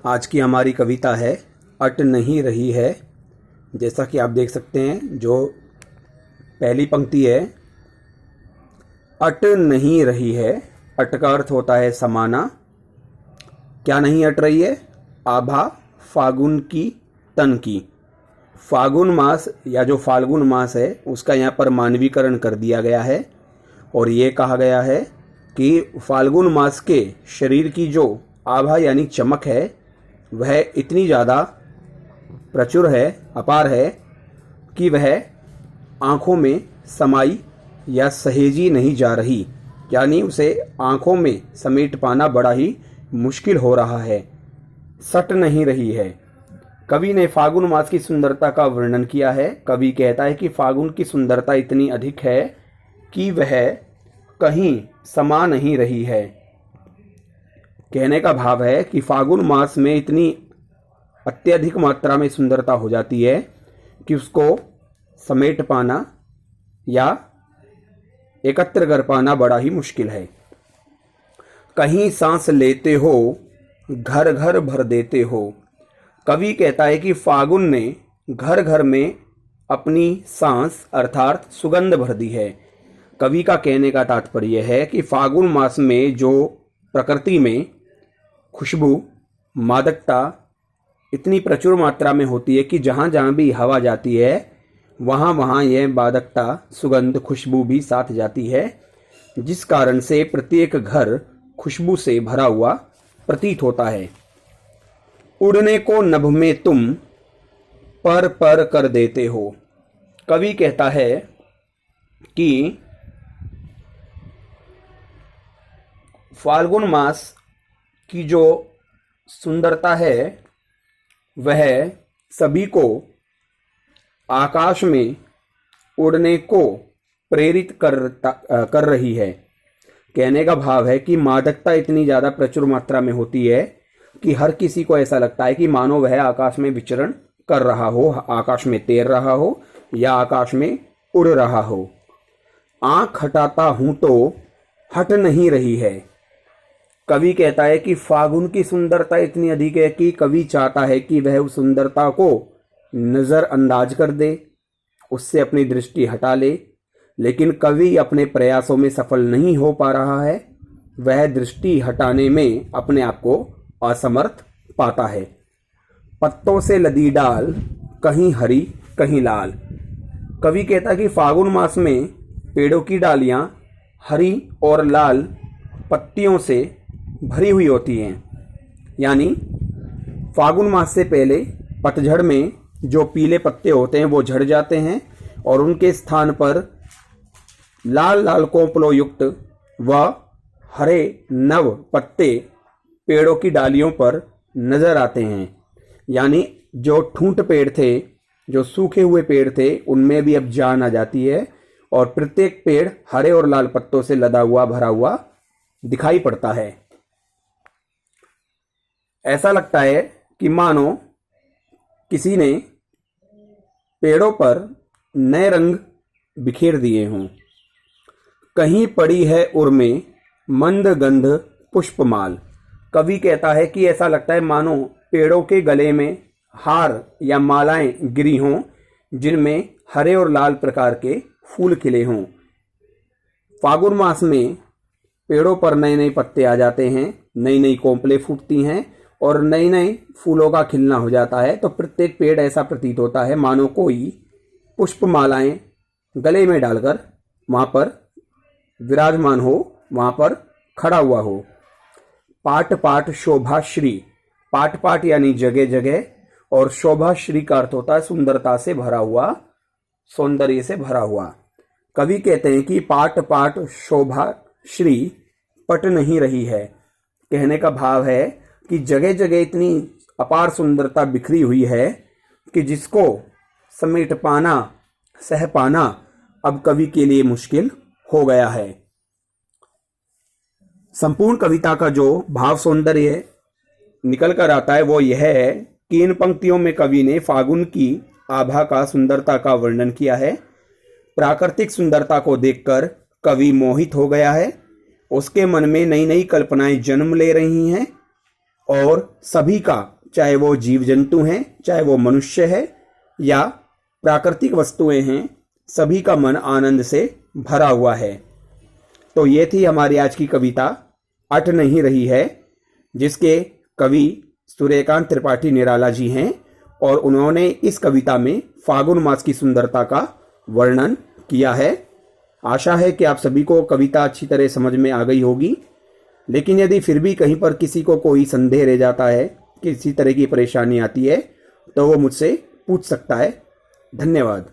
आज की हमारी कविता है अट नहीं रही है। जैसा कि आप देख सकते हैं, जो पहली पंक्ति है, अट नहीं रही है। अट का अर्थ होता है समाना। क्या नहीं अट रही है? आभा फागुन की तन की। फागुन मास या जो फाल्गुन मास है उसका यहाँ पर मानवीकरण कर दिया गया है और ये कहा गया है कि फाल्गुन मास के शरीर की जो आभा यानी चमक है वह इतनी ज़्यादा प्रचुर है, अपार है कि वह आँखों में समाई या सहेजी नहीं जा रही, यानी उसे आँखों में समेट पाना बड़ा ही मुश्किल हो रहा है, सट नहीं रही है। कवि ने फागुन मास की सुंदरता का वर्णन किया है। कवि कहता है कि फागुन की सुंदरता इतनी अधिक है कि वह कहीं समा नहीं रही है। कहने का भाव है कि फागुन मास में इतनी अत्यधिक मात्रा में सुंदरता हो जाती है कि उसको समेट पाना या एकत्र कर पाना बड़ा ही मुश्किल है। कहीं सांस लेते हो, घर घर भर देते हो। कवि कहता है कि फागुन ने घर घर में अपनी सांस अर्थात सुगंध भर दी है। कवि का कहने का तात्पर्य है कि फागुन मास में जो प्रकृति में खुशबू, मादकता इतनी प्रचुर मात्रा में होती है कि जहाँ जहाँ भी हवा जाती है वहाँ वहाँ यह मादकता, सुगंध, खुशबू भी साथ जाती है, जिस कारण से प्रत्येक घर खुशबू से भरा हुआ प्रतीत होता है। उड़ने को नभ में तुम पर पर कर देते हो। कवि कहता है कि फाल्गुन मास की जो सुंदरता है वह सभी को आकाश में उड़ने को प्रेरित कर रही है। कहने का भाव है कि मादकता इतनी ज़्यादा प्रचुर मात्रा में होती है कि हर किसी को ऐसा लगता है कि मानो वह आकाश में विचरण कर रहा हो, आकाश में तैर रहा हो या आकाश में उड़ रहा हो। आँख हटाता हूँ तो हट नहीं रही है। कवि कहता है कि फागुन की सुंदरता इतनी अधिक है कि कवि चाहता है कि वह उस सुंदरता को नज़रअंदाज कर दे, उससे अपनी दृष्टि हटा ले, लेकिन कवि अपने प्रयासों में सफल नहीं हो पा रहा है। वह दृष्टि हटाने में अपने आप को असमर्थ पाता है। पत्तों से लदी डाल, कहीं हरी कहीं लाल। कवि कहता है कि फागुन मास में पेड़ों की डालियां हरी और लाल पत्तियों से भरी हुई होती हैं, यानी फागुन मास से पहले पतझड़ में जो पीले पत्ते होते हैं वो झड़ जाते हैं और उनके स्थान पर लाल लाल कोंपलों युक्त व हरे नव पत्ते पेड़ों की डालियों पर नजर आते हैं। यानी जो ठूंठ पेड़ थे, जो सूखे हुए पेड़ थे, उनमें भी अब जान आ जाती है और प्रत्येक पेड़ हरे और लाल पत्तों से लदा हुआ, भरा हुआ दिखाई पड़ता है। ऐसा लगता है कि मानो किसी ने पेड़ों पर नए रंग बिखेर दिए हों। कहीं पड़ी है उर्मे मंद गंध पुष्पमाल। कवि कहता है कि ऐसा लगता है मानो पेड़ों के गले में हार या मालाएं गिरी हों जिनमें हरे और लाल प्रकार के फूल खिले हों। फागुन मास में पेड़ों पर नए नए पत्ते आ जाते हैं, नई नई कोंपलें फूटती हैं और नए नए फूलों का खिलना हो जाता है। तो प्रत्येक पेड़ ऐसा प्रतीत होता है मानो कोई पुष्पमालाएं गले में डालकर वहाँ पर विराजमान हो, वहाँ पर खड़ा हुआ हो। पाट पाट शोभाश्री। पाट पाट यानी जगह जगह और शोभाश्री का अर्थ होता है सुंदरता से भरा हुआ, सौंदर्य से भरा हुआ। कवि कहते हैं कि पाट पाट शोभाश्री पट नहीं रही है। कहने का भाव है कि जगह जगह इतनी अपार सुंदरता बिखरी हुई है कि जिसको समेट पाना, सह पाना अब कवि के लिए मुश्किल हो गया है। संपूर्ण कविता का जो भाव सौंदर्य निकल कर आता है वो यह है कि इन पंक्तियों में कवि ने फागुन की आभा का, सुंदरता का वर्णन किया है। प्राकृतिक सुंदरता को देखकर कवि मोहित हो गया है। उसके मन में नई नई कल्पनाएं जन्म ले रही हैं और सभी का, चाहे वो जीव जंतु हैं, चाहे वो मनुष्य है या प्राकृतिक वस्तुएं हैं, सभी का मन आनंद से भरा हुआ है। तो ये थी हमारी आज की कविता अट नहीं रही है, जिसके कवि सूर्यकांत त्रिपाठी निराला जी हैं और उन्होंने इस कविता में फागुन मास की सुंदरता का वर्णन किया है। आशा है कि आप सभी को कविता अच्छी तरह समझ में आ गई होगी, लेकिन यदि फिर भी कहीं पर किसी को कोई संदेह रह जाता है, किसी तरह की परेशानी आती है, तो वो मुझसे पूछ सकता है। धन्यवाद।